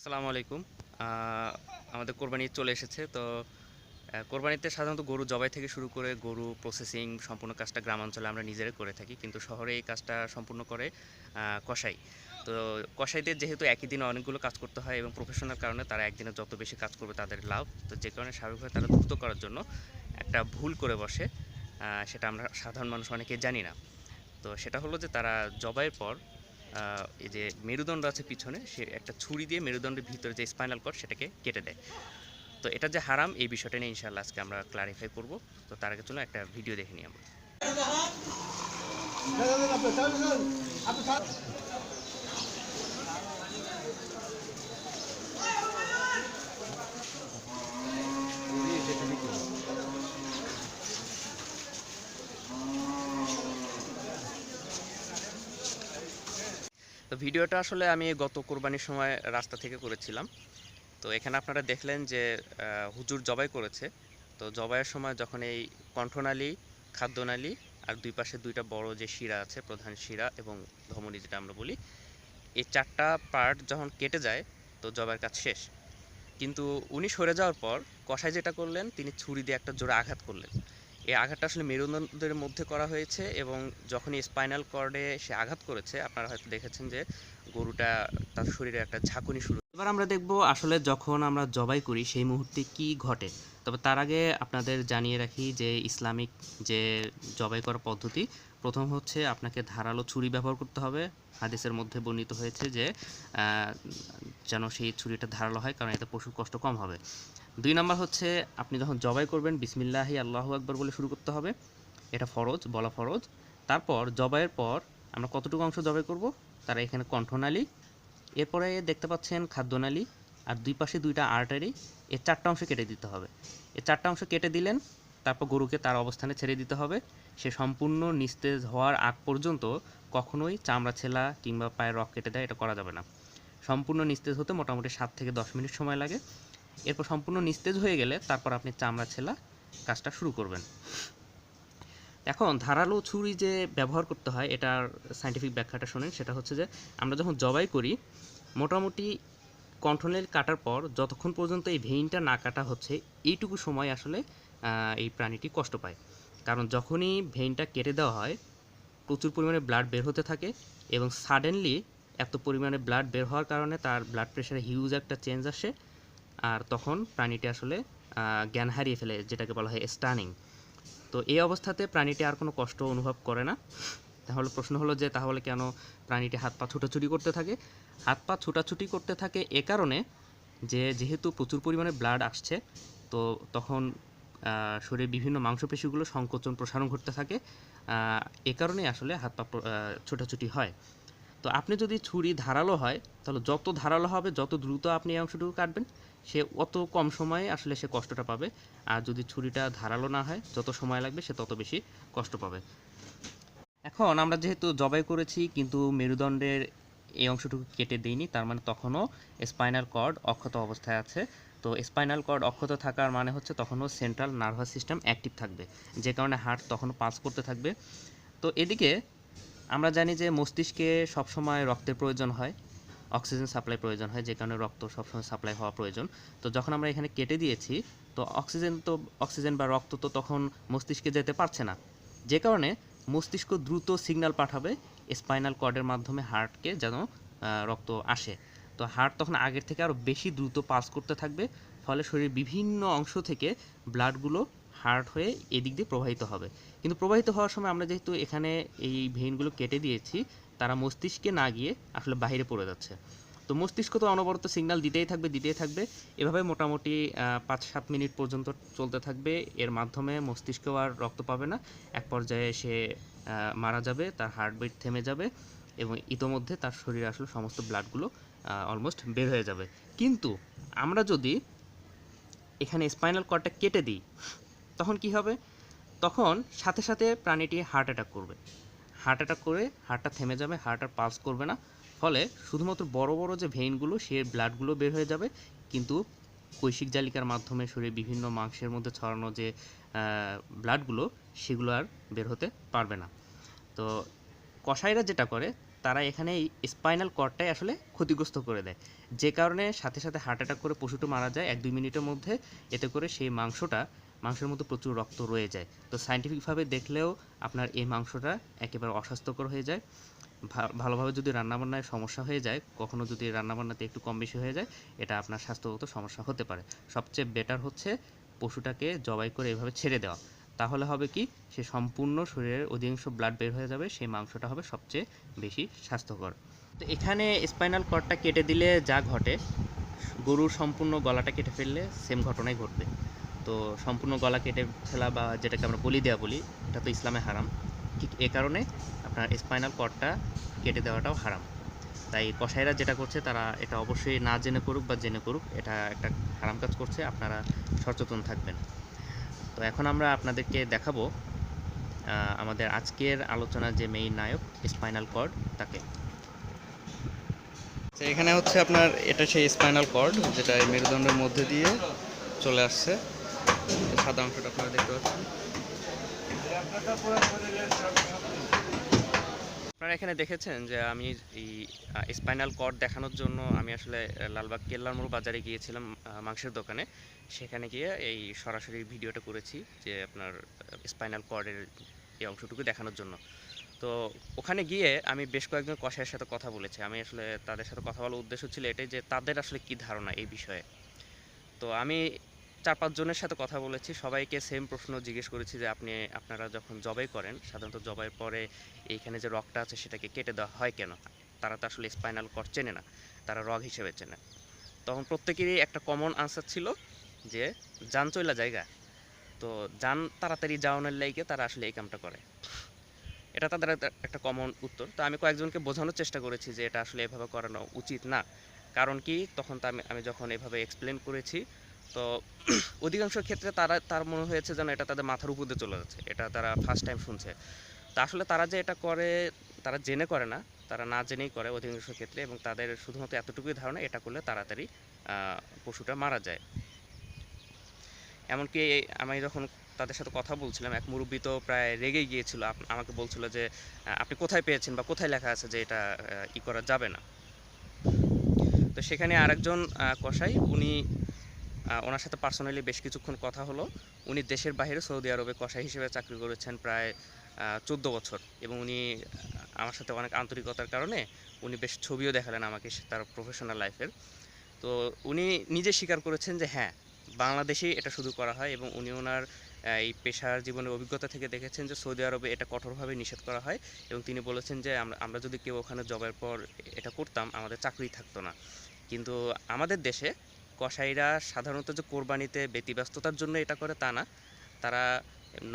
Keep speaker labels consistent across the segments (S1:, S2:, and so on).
S1: আসসালামু আলাইকুম। আমাদের কোরবানি চলে এসেছে। তো কোরবানিতে সাধারণত গরু জবাই থেকে শুরু করে গরু প্রসেসিং সম্পূর্ণ কাজটা গ্রামাঞ্চলে আমরা নিজেরাই করে থাকি। কিন্তু শহরে এই কাজটা সম্পূর্ণ করে কসাই। তো কসাইদের যেহেতু একই দিনে অনেকগুলো কাজ করতে হয় এবং প্রফেশনাল কারণে তারা একদিনে যত বেশি কাজ করবে তাদের লাভ। তো যে কারণে স্বাভাবিকভাবে তারা দ্রুত করার জন্য একটা ভুল করে বসে। সেটা আমরা সাধারণ মানুষ অনেকেই জানি না। তো সেটা হলো যে তারা জবাইয়ের পর এই যে মেরুদণ্ড আছে পিছনে, সে একটা ছুরি দিয়ে মেরুদণ্ডের ভিতরে যে স্পাইনাল কর্ড সেটাকে কেটে দেয়। তো এটা যে হারাম এই বিষয়টা নিয়ে ইনশাআল্লাহ আজকে আমরা ক্লারিফাই করব। তো তার আগে চলো একটা ভিডিও দেখে নিই আমরা। তো ভিডিওটা আসলে আমি গত কোরবানির সময় রাস্তা থেকে করেছিলাম। তো এখানে আপনারা দেখলেন যে হুজুর জবাই করেছে। তো জবাইয়ের সময় যখন এই কণ্ঠনালী, খাদ্যনালী আর দুই পাশে দুইটা বড় যে শিরা আছে, প্রধান শিরা এবং ধমনী যেটা আমরা বলি, এই চারটা পার্ট যখন কেটে যায় তো জবাইয়ের কাজ শেষ। কিন্তু উনি সরে যাওয়ার পর কসাই যেটা করলেন, তিনি ছুরি দিয়ে একটা জোরে আঘাত করলেন। এই আঘাতটা আসলে মেরুদণ্ডের মধ্যে করা হয়েছে এবং যখনই স্পাইনাল কর্ডে সে আঘাত করেছে, আপনারা হয়তো দেখেছেন যে গরুটা তার শরীরে একটা ঝাঁকুনি শুরু। এবার আমরা দেখব আসলে যখন আমরা জবাই করি সেই মুহূর্তে কি ঘটে। তবে তার আগে আপনাদের জানিয়ে রাখি যে ইসলামিক যে জবাই করার পদ্ধতি, প্রথম হচ্ছে আপনাকে ধারালো ছুরি ব্যবহার করতে হবে। হাদিসের মধ্যে বর্ণিত হয়েছে যে আহ, যেন সেই ছুরিটা ধারালো হয়, কারণ এতে পশুর কষ্ট কম হবে। ২ নাম্বার হচ্ছে আপনি যখন জবাই করবেন বিসমিল্লাহি আল্লাহু আকবার বলে শুরু করতে হবে। এটা ফরজ, বলা ফরজ। তারপর জবাইয়ের পর আমরা কতটুকু অংশ জবাই করব, তারা এখানে কণ্ঠনালী, এরপরে দেখতে পাচ্ছেন খাদ্যনালী, আর দুই পাশে দুইটা আর্টারি, এর চারটা অংশ কেটে দিতে হবে। এই চারটা অংশ কেটে দিলেন, তারপর গরুকে তার অবস্থানে ছেড়ে দিতে হবে। সে সম্পূর্ণ নিস্তেজ হওয়ার আগ পর্যন্ত কখনোই চামড়া ছেলা কিংবা পায়ের রগ কেটে দেয় এটা করা যাবে না। সম্পূর্ণ নিস্তেজ হতে মোটামুটি 7 থেকে 10 মিনিট সময় লাগে। এরপর সম্পূর্ণ নিস্তেজ হয়ে গেলে তারপর আপনি চামড়া ছেলা কাজটা শুরু করবেন। এখন ধারালো ছুরি যে ব্যবহার করতে হয় এটার সায়েন্টিফিক ব্যাখ্যাটা শোনেন। সেটা হচ্ছে যে আমরা যখন জবাই করি মোটামুটি কন্ট্রোলের কাটার পর যতক্ষণ পর্যন্ত এই ভেইনটা না কাটা হচ্ছে এইটুকু সময় আসলে এই প্রাণীটি কষ্ট পায়। কারণ যখনই ভেইনটা কেটে দেওয়া হয় প্রচুর পরিমাণে ব্লাড বের হতে থাকে এবং সাডেনলি এত পরিমাণে ব্লাড বের হওয়ার কারণে তার ব্লাড প্রেশারে হিউজ একটা চেঞ্জ আসে। আর তখন প্রাণীটি আসলে জ্ঞান হারিয়ে ফেলে, যেটাকে বলা হয় স্টানিং। তো এই অবস্থাতে প্রাণীটি আর কোনো কষ্ট অনুভব করে না। তাহলে প্রশ্ন হলো যে তাহলে কেন প্রাণীটি হাত পা ছুটাছুটি করতে থাকে? হাত পা ছুটাছুটি করতে থাকে এ কারণে যে যেহেতু প্রচুর পরিমাণে ব্লাড আসছে, তো তখন শরীরের বিভিন্ন মাংসপেশিগুলো সংকোচন প্রসারণ ঘটতে থাকে। এ কারণেই আসলে হাত পা ছোটাছুটি হয়। তো আপনি যদি ছুরি ধারালো হয় তাহলে যত ধারালো হবে যত দ্রুত আপনি এই অংশটুকু কাটবেন সে অত কম সময়ে আসলে সে কষ্টটা পাবে। আর যদি ছুরিটা ধারালো না হয় যত সময় লাগবে সে তত বেশি কষ্ট পাবে। এখন আমরা যেহেতু জবাই করেছি কিন্তু মেরুদণ্ডের এই অংশটুকু কেটে দিইনি, তার মানে তখনও স্পাইনাল কর্ড অক্ষত অবস্থায় আছে। তো স্পাইনাল কর্ড অক্ষত থাকার মানে হচ্ছে তখনও সেন্ট্রাল নার্ভাস সিস্টেম অ্যাক্টিভ থাকবে, যে কারণে হার্ট তখনও পাস করতে থাকবে। তো এদিকে আমরা জানি যে মস্তিষ্কে সবসময় রক্তের প্রয়োজন হয়, অক্সিজেন সাপ্লাই প্রয়োজন হয়, যে কারণে রক্ত সবসময় সাপ্লাই হওয়া প্রয়োজন। তো যখন আমরা এখানে কেটে দিয়েছি তো অক্সিজেন বা রক্ত তো তখন মস্তিষ্কে যেতে পারছে না, যে কারণে মস্তিষ্ক দ্রুত সিগন্যাল পাঠাবে স্পাইনাল কর্ডের মাধ্যমে হার্টকে যেন রক্ত আসে। তো হার্ট তখন আগের থেকে আরও বেশি দ্রুত পাস করতে থাকবে, ফলে শরীরের বিভিন্ন অংশ থেকে ব্লাডগুলো হার্ট হয়ে এদিক দিয়ে প্রবাহিত হবে। কিন্তু প্রবাহিত হওয়ার সময় আমরা যেহেতু এখানে এই ভেইনগুলো কেটে দিয়েছি, তারা মস্তিষ্কে না গিয়ে আসলে বাইরে পড়ে যাচ্ছে। তো মস্তিষ্ক তো অনবরত সিগন্যাল দিতেই থাকবে। এভাবে মোটামুটি ৫-৭ মিনিট পর্যন্ত চলতে থাকবে। এর মাধ্যমে মস্তিষ্কেও আর রক্ত পাবে না। এক পর্যায়ে সে মারা যাবে, তার হার্টবিট থেমে যাবে এবং ইতোমধ্যে তার শরীরে আসলে সমস্ত ব্লাডগুলো অলমোস্ট বের হয়ে যাবে। কিন্তু আমরা যদি এখানে স্পাইনাল কর্ডটা কেটে দিই তখন কি হবে? তখন সাথে সাথে প্রাণীটি হার্ট অ্যাটাক করবে। হার্ট অ্যাটাক করে হার্টটা থেমে যাবে, হার্ট আর পালস করবে না। ফলে শুধুমাত্র বড় বড় যে ভেইনগুলো সে ব্লাডগুলো বের হয়ে যাবে, কিন্তু কৈশিক জালিকার মাধ্যমে শরীরের বিভিন্ন মাংসের মধ্যে ছড়ানো যে ব্লাডগুলো সেগুলো আর বের হতে পারবে না। তো কসাইরা যেটা করে তারা এখানে এই স্পাইনাল কর্ডটাই আসলে ক্ষতিগ্রস্ত করে দেয়, যে কারণে সাথে সাথে হার্ট অ্যাটাক করে পশুটা মারা যায় 1-2 মিনিটের মধ্যে। এতে করে সেই মাংসের মধ্যে প্রচুর রক্ত রয়ে যায়। তো সায়েন্টিফিকভাবে দেখলেও আপনার এই মাংসটা একেবারে অস্বাস্থ্যকর হয়ে যায়। ভালোভাবে যদি রান্নাবান্নায় সমস্যা হয়ে যায়, কখনো যদি রান্নাবান্নাতে একটু কম বেশি হয়ে যায়, এটা আপনার স্বাস্থ্যগত সমস্যা হতে পারে। সবচেয়ে বেটার হচ্ছে পশুটাকে জবাই করে এভাবে ছেড়ে দেওয়া। তাহলে হবে কি, সে সম্পূর্ণ শরীরের অধিকাংশ ব্লাড বের হয়ে যাবে, সেই মাংসটা হবে সবচেয়ে বেশি স্বাস্থ্যকর। তো এখানে স্পাইনাল কর্ডটা কেটে দিলে যা ঘটে, গরুর সম্পূর্ণ গলাটা কেটে ফেললে সেম ঘটনাই ঘটবে। তো সম্পূর্ণ গলা কেটে ফেলা বা যেটাকে আমরা বলি দেওয়া বলি, এটা তো ইসলামে হারাম। ঠিক এ কারণে আপনার স্পাইনাল কর্ডটা কেটে দেওয়াটাও হারাম। তাই কসাইরা যেটা করছে, তারা এটা অবশ্যই না জেনে করুক বা জেনে করুক, এটা একটা হারাম কাজ করছে, আপনারা সচেতন থাকবেন। তো এখন আমরা আপনাদেরকে দেখাবো আমাদের আজকের আলোচনার যে মেইন নায়ক, স্পাইনাল কর্ড, তাকে। এখানে হচ্ছে আপনার এটা সেই স্পাইনাল কর্ড, যেটা এই মেরুদণ্ডের মধ্যে দিয়ে চলে আসছে। সাদা অংশটা আপনারা দেখতে পাচ্ছেন। আপনারা এখানে দেখেছেন যে আমি এই স্পাইনাল কর্ড দেখানোর জন্য আমি আসলে লালবাগ কেল্লার মোড় বাজারে গিয়েছিলাম, মাংসের দোকানে। সেখানে গিয়ে এই সরাসরি ভিডিওটা করেছি যে আপনার স্পাইনাল কর্ডের এই অংশটুকু দেখানোর জন্য। তো ওখানে গিয়ে আমি বেশ কয়েকজন কসাইয়ের সাথে কথা বলেছি। আমি আসলে তাদের সাথে কথা বলার উদ্দেশ্য ছিল এটাই যে তাদের আসলে কী ধারণা এই বিষয়ে। তো আমি 4-5 জনের সাথে কথা বলেছি, সবাইকে সেম প্রশ্ন জিজ্ঞেস করেছি যে আপনারা যখন জবাই করেন, সাধারণত জবাইয়ের পরে এইখানে যে রগটা আছে সেটাকে কেটে দেওয়া হয় কেন? তারা তো আসলে স্পাইনাল কর্ড চেনে না, তারা রগ হিসেবে চেনে। তখন প্রত্যেকেরই একটা কমন আনসার ছিল যে যান চইলা জায়গা। তো যান তাড়াতাড়ি যাওয়ানোর লাইগে তারা আসলে এই কামটা করে। এটা তাদের একটা কমন উত্তর। তো আমি কয়েকজনকে বোঝানোর চেষ্টা করেছি যে এটা আসলে এভাবে করানো উচিত না। কারণ কি, তখন তো আমি যখন এভাবে এক্সপ্লেন করেছি, তো অধিকাংশ ক্ষেত্রে তার মনে হয়েছে যেন এটা তাদের মাথার উপর দিয়ে চলে যাচ্ছে, এটা তারা ফার্স্ট টাইম শুনছে। তা আসলে তারা যে এটা করে, তারা জেনে করে না, তারা না জেনেই করে অধিকাংশ ক্ষেত্রে, এবং তাদের শুধুমাত্র এতটুকুই ধারণা এটা করলে তাড়াতাড়ি পশুটা মারা যায়। এমনকি আমি যখন তাদের সাথে কথা বলছিলাম, এক মুরব্বি তো প্রায় রেগেই গিয়েছিল, আমাকে বলছিল যে আপনি কোথায় পেয়েছেন বা কোথায় লেখা আছে যে এটা করা যাবে না। তো সেখানে আরেকজন কসাই, ওনার সাথে পার্সোনালি বেশ কিছুক্ষণ কথা হলো। উনি দেশের বাইরে সৌদি আরবে কসাই হিসেবে চাকরি করেছেন প্রায় 14 বছর, এবং উনি আমার সাথে অনেক আন্তরিকতার কারণে উনি বেশ ছবিও দেখালেন আমাকে তার প্রফেশনাল লাইফের। তো উনি নিজে স্বীকার করেছেন যে হ্যাঁ, বাংলাদেশেই এটা শুধু করা হয়, এবং উনি ওনার এই পেশার জীবনের অভিজ্ঞতা থেকে দেখেছেন যে সৌদি আরবে এটা কঠোরভাবে নিষেধ করা হয়, এবং তিনি বলেছেন যে আমরা যদি কেউ ওখানে জবের পর এটা করতাম, আমাদের চাকরি থাকতো না। কিন্তু আমাদের দেশে কসাইরা সাধারণত যে কোরবানিতে ব্যতিব্যস্ততার জন্য এটা করে তা না, তারা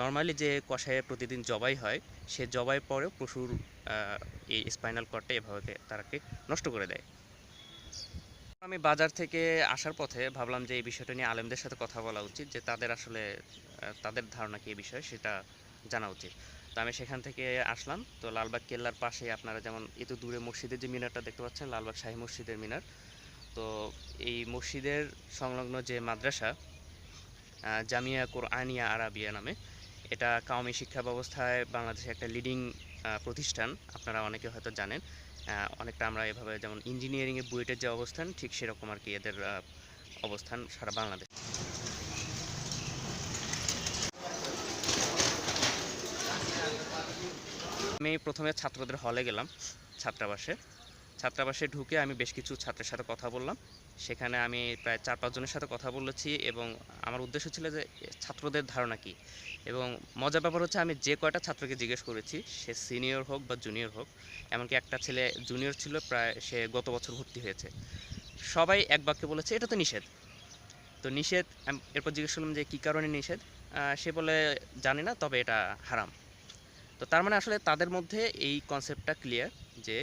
S1: নর্মালি যে কসাইয়ে প্রতিদিন জবাই হয়, সে জবাই পরেও পশুর এই স্পাইনাল কর্ডটা এভাবে তারাকে নষ্ট করে দেয়। আমি বাজার থেকে আসার পথে ভাবলাম যে এই বিষয়টা নিয়ে আলেমদের সাথে কথা বলা উচিত, যে তাদের আসলে তাদের ধারণা কি এই বিষয়ে সেটা জানা উচিত। তো আমি সেখান থেকে আসলাম। তো লালবাগ কেল্লার পাশে আপনারা যেমন এত দূরে মসজিদের যে মিনারটা দেখতে পাচ্ছেন, লালবাগ শাহী মসজিদের মিনার, তো এই মসজিদের সংলগ্ন যে মাদ্রাসা, জামিয়া কোরআনিয়া আরাবিয়া নামে, এটা কাওমি শিক্ষা ব্যবস্থায় বাংলাদেশে একটা লিডিং প্রতিষ্ঠান, আপনারা অনেকে হয়তো জানেন। অনেকটা আমরা এভাবে যেমন ইঞ্জিনিয়ারিংয়ে বুয়েটের যে অবস্থান, ঠিক সেরকম আর কি এদের অবস্থান সারা বাংলাদেশ। আমি প্রথমে ছাত্রদের হলে গেলাম, ছাত্রাবাসে ঢুকে আমি বেশ কিছু ছাত্রের সাথে কথা বললাম। সেখানে আমি প্রায় 4-5 জনের সাথে কথা বলেছি, এবং আমার উদ্দেশ্য ছিল যে ছাত্রদের ধারণা কী। এবং মজার ব্যাপার হচ্ছে, আমি যে কয়টা ছাত্রকে জিজ্ঞেস করেছি, সে সিনিয়র হোক বা জুনিয়র হোক, এমনকি একটা ছেলে জুনিয়র ছিল, প্রায় সে গত বছর ভর্তি হয়েছে, সবাই এক বাক্যে বলেছে এটা তো নিষেধ। তো নিষেধ, এরপর জিজ্ঞেস করলাম যে কী কারণে নিষেধ, সে বলে জানি না, তবে এটা হারাম। তো তার মানে আসলে তাদের মধ্যে এই কনসেপ্টটা ক্লিয়ার যে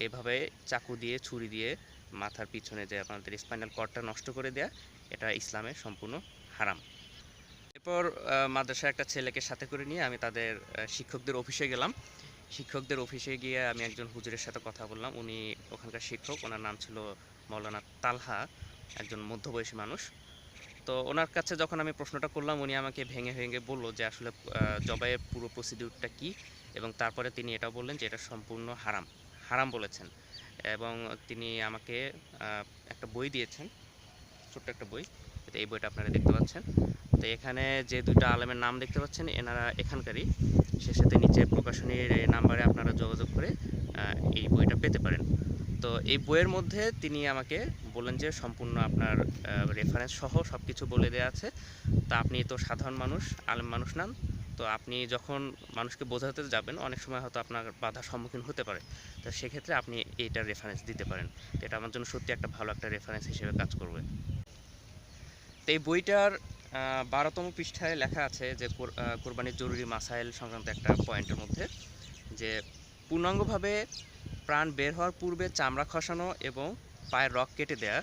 S1: এভাবে চাকু দিয়ে, ছুরি দিয়ে মাথার পিছনে যে আপনাদের স্পাইনাল কর্ডটা নষ্ট করে দেয়া, এটা ইসলামে সম্পূর্ণ হারাম। এরপর মাদ্রাসার একটা ছেলেকে সাথে করে নিয়ে আমি তাদের শিক্ষকদের অফিসে গেলাম। শিক্ষকদের অফিসে গিয়ে আমি একজন হুজুরের সাথে কথা বললাম। উনি ওখানকার শিক্ষক, ওনার নাম ছিল মৌলানা তালহা, একজন মধ্যবয়সী মানুষ। তো ওনার কাছে যখন আমি প্রশ্নটা করলাম, উনি আমাকে ভেঙে ভেঙে বলল যে আসলে জবাইয়ের পুরো প্রসিডিউরটা কী, এবং তারপরে তিনি এটাও বললেন যে এটা সম্পূর্ণ হারাম। হারাম বলেছেন। এবং তিনি আমাকে একটা বই দিয়েছেন, ছোট্ট একটা বই। তো এই বইটা আপনারা দেখতে পাচ্ছেন। তো এখানে যে দুইটা আলেমের নাম দেখতে পাচ্ছেন এনারা এখানকারই, সে সাথে নিচে প্রকাশনীর এই নাম্বারে আপনারা যোগাযোগ করে এই বইটা পেতে পারেন। তো এই বইয়ের মধ্যে তিনি আমাকে বললেন যে সম্পূর্ণ আপনার রেফারেন্স সহ সব কিছু বলে দেওয়া আছে। তা আপনি তো সাধারণ মানুষ, আলেম মানুষ নন, তো আপনি যখন মানুষকে বোঝাতে যাবেন অনেক সময় হয়তো আপনার বাধার সম্মুখীন হতে পারে। তো সেক্ষেত্রে আপনি এইটার রেফারেন্স দিতে পারেন। তো এটা আমার জন্য সত্যি একটা ভালো একটা রেফারেন্স হিসেবে কাজ করবে। তো এই বইটার 12তম পৃষ্ঠায় লেখা আছে যে কোরবানির জরুরি মাসাইল সংক্রান্ত একটা পয়েন্টের মধ্যে যে পূর্ণাঙ্গভাবে প্রাণ বের হওয়ার পূর্বে চামড়া খসানো এবং পায়ের রগ কেটে দেয়া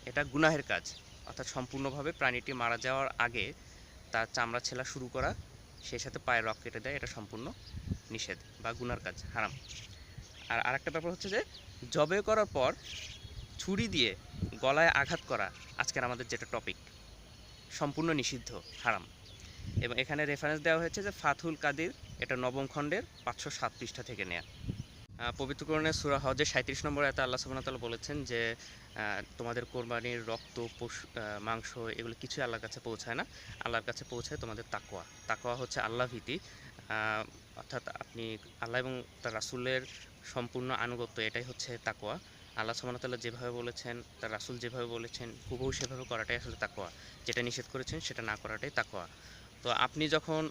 S1: এটা গুনাহের কাজ। অর্থাৎ সম্পূর্ণভাবে প্রাণীটি মারা যাওয়ার আগে তার চামড়া ছেলা শুরু করা, সেই সাথে পায়ের রগ কেটে দেয়, এটা সম্পূর্ণ নিষেধ বা গুনার কাজ, হারাম। আর আরেকটা ব্যাপার হচ্ছে যে জবে করার পর ছুরি দিয়ে গলায় আঘাত করা, আজকের আমাদের যেটা টপিক, সম্পূর্ণ নিষিদ্ধ, হারাম। এবং এখানে রেফারেন্স দেওয়া হয়েছে যে ফাথুল কাদির, এটা নবম খণ্ডের 507 পৃষ্ঠা থেকে নেয়া। পবিত্র কোরআনের সূরা হজের 37 নম্বর আয়াতে আল্লাহ সুবহানাহু ওয়া তাআলা বলেছেন যে তোমাদের কোরবানির রক্ত, পশু, মাংস এগুলো কিছুই আল্লাহর কাছে পৌঁছায় না। আল্লাহর কাছে পৌঁছায় তোমাদের তাকওয়া। তাকওয়া হচ্ছে আল্লাহ ভীতি। অর্থাৎ আপনি আল্লাহ এবং তার রাসূলের সম্পূর্ণ আনুগত্য, এটাই হচ্ছে তাকওয়া। আল্লাহ সুবহানাহু ওয়া তাআলা যেভাবে বলেছেন, তার রাসূল যেভাবে বলেছেন হুবহু সেভাবে করাটাই আসলে তাকওয়া। যেটা নিষেধ করেছেন সেটা না করাটাই তাকওয়া। তো আপনি যখন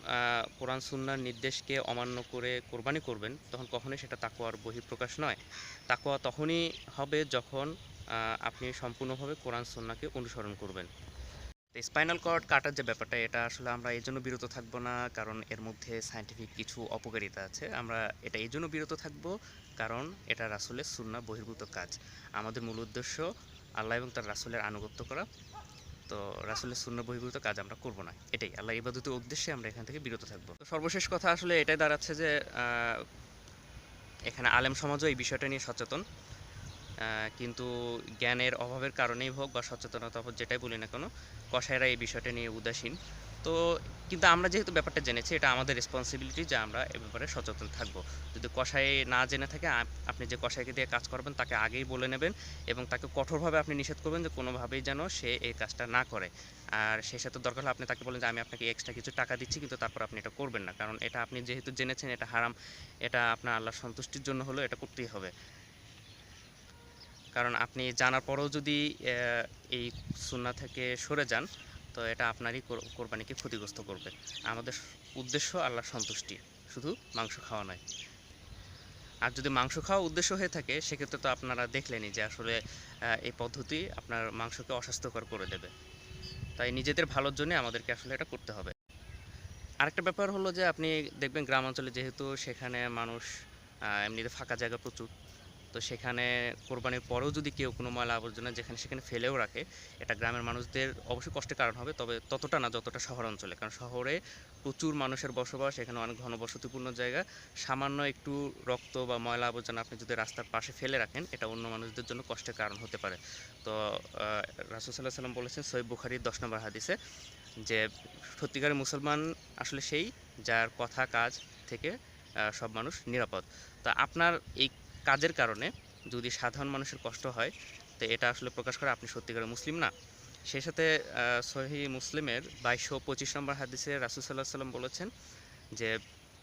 S1: কোরআন সুন্নাহর নির্দেশকে অমান্য করে কোরবানি করবেন তখন কখনোই সেটা তাকওয়ার বহিঃপ্রকাশ নয়। তাকওয়া তখনই হবে যখন আপনি সম্পূর্ণভাবে কোরআন সুন্নাহকে অনুসরণ করবেন। তো স্পাইনাল কর্ড কাটার যে ব্যাপারটা, এটা আসলে আমরা এই জন্য বিরত থাকবো না কারণ এর মধ্যে সায়েন্টিফিক কিছু অপকারিতা আছে। আমরা এটা এই জন্য বিরত থাকবো কারণ এটা রাসূলের সুন্নাহ বহির্ভূত কাজ। আমাদের মূল উদ্দেশ্য আল্লাহ এবং তার রাসূলের আনুগত্য করা। তো রাসূলের সুন্নাহ বহির্ভূত কাজ আমরা করব না, এটাই আল্লাহ ইবাদতের উদ্দেশ্যে আমরা এখান থেকে বিরত থাকবো। তো সর্বশেষ কথা আসলে এটাই দাঁড়াচ্ছে যে এখানে আলেম সমাজও এই বিষয়টা নিয়ে সচেতন, কিন্তু জ্ঞানের অভাবের কারণেই হোক বা সচেতনতার অভাব, যেটাই বলি না কেন, কসাইরা এই বিষয়টা নিয়ে উদাসীন। তো কিন্তু আমরা যেহেতু ব্যাপারটা জেনেছি, এটা আমাদের রেসপন্সিবিলিটি যে আমরা এ ব্যাপারে সচেতন থাকব। যদি কসাই না জেনে থাকে, আপনি যে কসাইকে দিয়ে কাজ করবেন তাকে আগেই বলে নেবেন এবং তাকে কঠোরভাবে আপনি নিষেধ করবেন যে কোনোভাবেই যেন সে এই কাজটা না করে। আর সেই সাথে দরকার হলে আপনি তাকে বলেন যে আমি আপনাকে এক্সট্রা কিছু টাকা দিচ্ছি, কিন্তু তারপর আপনি এটা করবেন না, কারণ এটা আপনি যেহেতু জেনেছেন এটা হারাম, এটা আপনার আল্লাহর সন্তুষ্টির জন্য হলেও এটা করতেই হবে। কারণ আপনি জানার পরেও যদি এই সুন্নাহ থেকে সরে যান, তো এটা আপনারই কোরবানিকে ক্ষতিগ্রস্ত করবে। আমাদের উদ্দেশ্য আল্লাহর সন্তুষ্টি, শুধু মাংস খাওয়া নয়। আর যদি মাংস খাওয়া উদ্দেশ্য হয়ে থাকে সেক্ষেত্রে তো আপনারা দেখলেনই যে আসলে এই পদ্ধতি আপনার মাংসকে অস্বাস্থ্যকর করে দেবে। তাই নিজেদের ভালোর জন্য আমাদেরকে আসলে এটা করতে হবে। আরেকটা ব্যাপার হলো যে আপনি দেখবেন গ্রাম অঞ্চলে যেহেতু সেখানে মানুষ এমনিতে ফাঁকা জায়গা প্রচুর, তো সেখানে কোরবানির পরেও যদি কেউ কোনো ময়লা আবর্জনা যেখানে সেখানে ফেলেও রাখে, এটা গ্রামের মানুষদের অবশ্যই কষ্টের কারণ হবে, তবে ততটা না যতটা শহর অঞ্চলে। কারণ শহরে প্রচুর মানুষের বসবাস, এখানে অনেক ঘনবসতিপূর্ণ জায়গা। সামান্য একটু রক্ত বা ময়লা আবর্জনা আপনি যদি রাস্তার পাশে ফেলে রাখেন, এটা অন্য মানুষদের জন্য কষ্টের কারণ হতে পারে। তো রাসূল সাল্লাল্লাহু আলাইহি ওয়াসাল্লাম বলেছেন সহিহ বুখারীর 10 নম্বর হাদিসে যে সত্যিকারের মুসলমান আসলে সেই যার কথা কাজ থেকে সব মানুষ নিরাপদ। তা আপনার এই কাজের কারণে যদি সাধারণ মানুষের কষ্ট হয়, তো এটা আসলে প্রকাশ করে আপনি সত্যিকারের মুসলিম না। সেই সাথে সহিহ মুসলিমের 2225 নম্বর হাদিসে রাসূল সাল্লাল্লাহু আলাইহি ওয়াসাল্লাম বলেছেন যে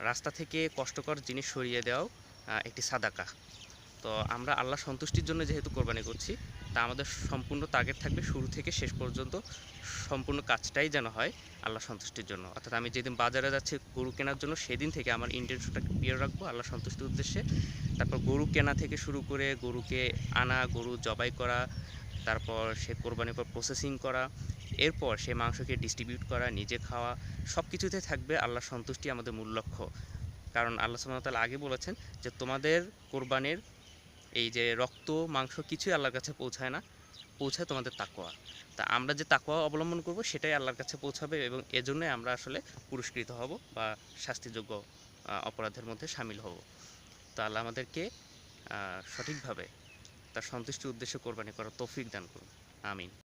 S1: রাস্তা থেকে কষ্টকর জিনিস সরিয়ে দেওয়াও একটি সাদাকা। তো আমরা আল্লাহ সন্তুষ্টির জন্য যেহেতু কোরবানি করছি, তা আমাদের সম্পূর্ণ টার্গেট থাকবে শুরু থেকে শেষ পর্যন্ত সম্পূর্ণ কাজটাই যেন হয় আল্লাহ সন্তুষ্টির জন্য। অর্থাৎ আমি যেদিন বাজারে যাচ্ছি গরু কেনার জন্য, সেদিন থেকে আমার ইন্টেনশনটাকে ক্লিয়ার রাখবো আল্লাহ সন্তুষ্টির উদ্দেশ্যে। তারপর গরু কেনা থেকে শুরু করে গরুকে আনা, গরু জবাই করা, তারপর সে কোরবানির পর প্রসেসিং করা, এরপর সে মাংসকে ডিস্ট্রিবিউট করা, নিজে খাওয়া, সব কিছুতে থাকবে আল্লাহ সন্তুষ্টি আমাদের মূল লক্ষ্য। কারণ আল্লাহ সুবহানাহু ওয়া তাআলা আগে বলেছেন যে তোমাদের কোরবানির এই যে রক্ত, মাংস কিছুই আল্লাহর কাছে পৌঁছায় না, পৌঁছায় তোমাদের তাকওয়া। তা আমরা যে তাকওয়া অবলম্বন করব সেটাই আল্লাহর কাছে পৌঁছাবে এবং এজন্যই আমরা আসলে পুরস্কৃত হব বা শাস্তিযোগ্য অপরাধের মধ্যে শামিল হব। তো আল্লাহ আমাদেরকে সঠিকভাবে তার সন্তুষ্টির উদ্দেশ্যে কোরবানি করার তৌফিক দান করুন। আমিন।